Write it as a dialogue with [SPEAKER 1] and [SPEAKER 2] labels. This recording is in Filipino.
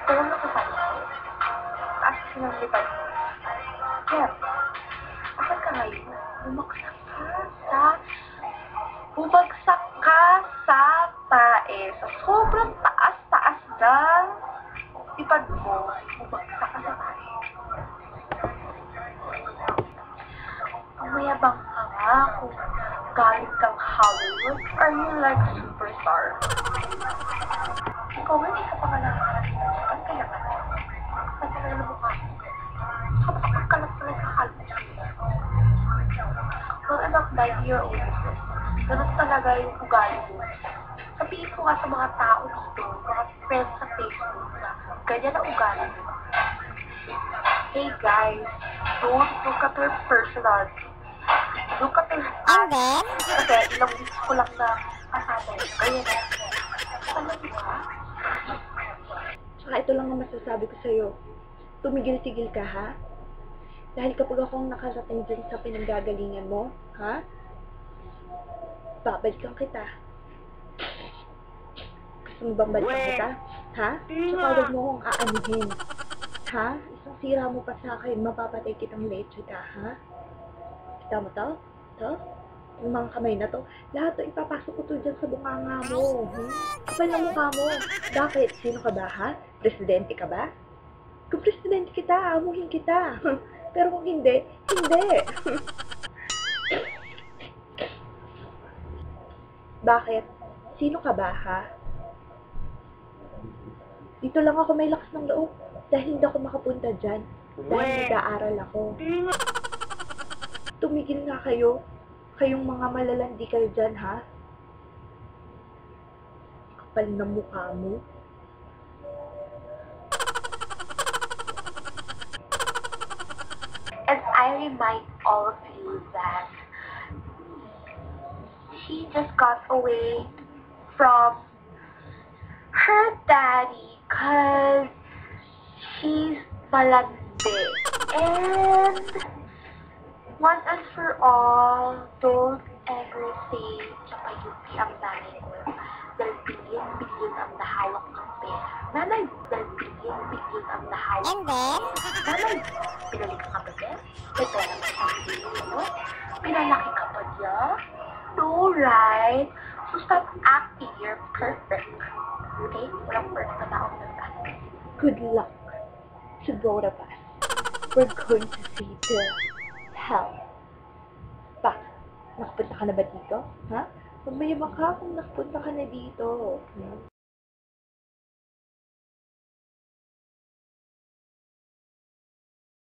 [SPEAKER 1] Alam mo kung saan ako? Taas ng lipad mo. Jeff, asan ka ngayon? Bumagsak ka sa tae. Sa sobrang taas-taas ng lipad mo, bumagsak ka sa tae. Mayabang ka nga kung galing kang Hollywood. Are you like superstar? Ikaw, hindi ka pa nga nakakarating na siya. Ang kaya ka na. Ang kaya na mukha mo. Kapag ka lang talaga sa Hollywood. Well, about 9-year-old business. Ganun talaga yung ugali mo. Sabihin ko nga sa mga tao dito, mga friends sa Facebook na ganyan ang ugali mo. Hey guys, don't look at her personality. Look at her attitude. Kasi ilang weeks ko lang na kasama yun. Kaya na. Alam mo ba?
[SPEAKER 2] Saka ito lang ang masasabi ko sa'yo. Tumigil-tigil ka, ha? Dahil kapag akong nakarating dyan sa pinanggagalingan mo, ha? Babalikan kita. Gusto mo bang balikan kita? Ha? Saka huwag mo akong aanuhin. Ha? Isang sira mo pa sa akin, mapapatay kitang leche ka, ha? Kita mo to? To? Yung mga kamay na to, lahat to ipapasok ko to dyan sa bunganga mo. Kapal na mukha mo. Bakit? Sino ka ba, ha? Presidente ka ba? Kung presidente kita, amuhin kita. Pero kung hindi, hindi. Bakit? Sino ka ba, ha? Dito lang ako may lakas ng loob dahil hindi ako makapunta dyan. Dahil nag-aaral ako. Tumigil nga kayo. Kayong mga malalandi kayo dyan, ha? Kapal na mukha mo.
[SPEAKER 1] And I remind all of you that she just got away from her daddy because she's malandi. And once and for all, don't ever say Chapayupi ang nanay ko. Dahil billion-billion ang nahawak ng pera. Nanay, dahil billion-billion ang nahawak ng pera. Nanay, pinalik ka ba niya? May pera ka sa billion, no? Pinalaki ka ba niya? No, right? So stop acting. You're perfect. Okay? Walang perfect na taong nagkano.
[SPEAKER 2] Good luck to both of us. We're going to see the hell. Bakit? Nakapunta ka na ba dito? Ha? Magmayabang ka kung nakapunta ka na dito.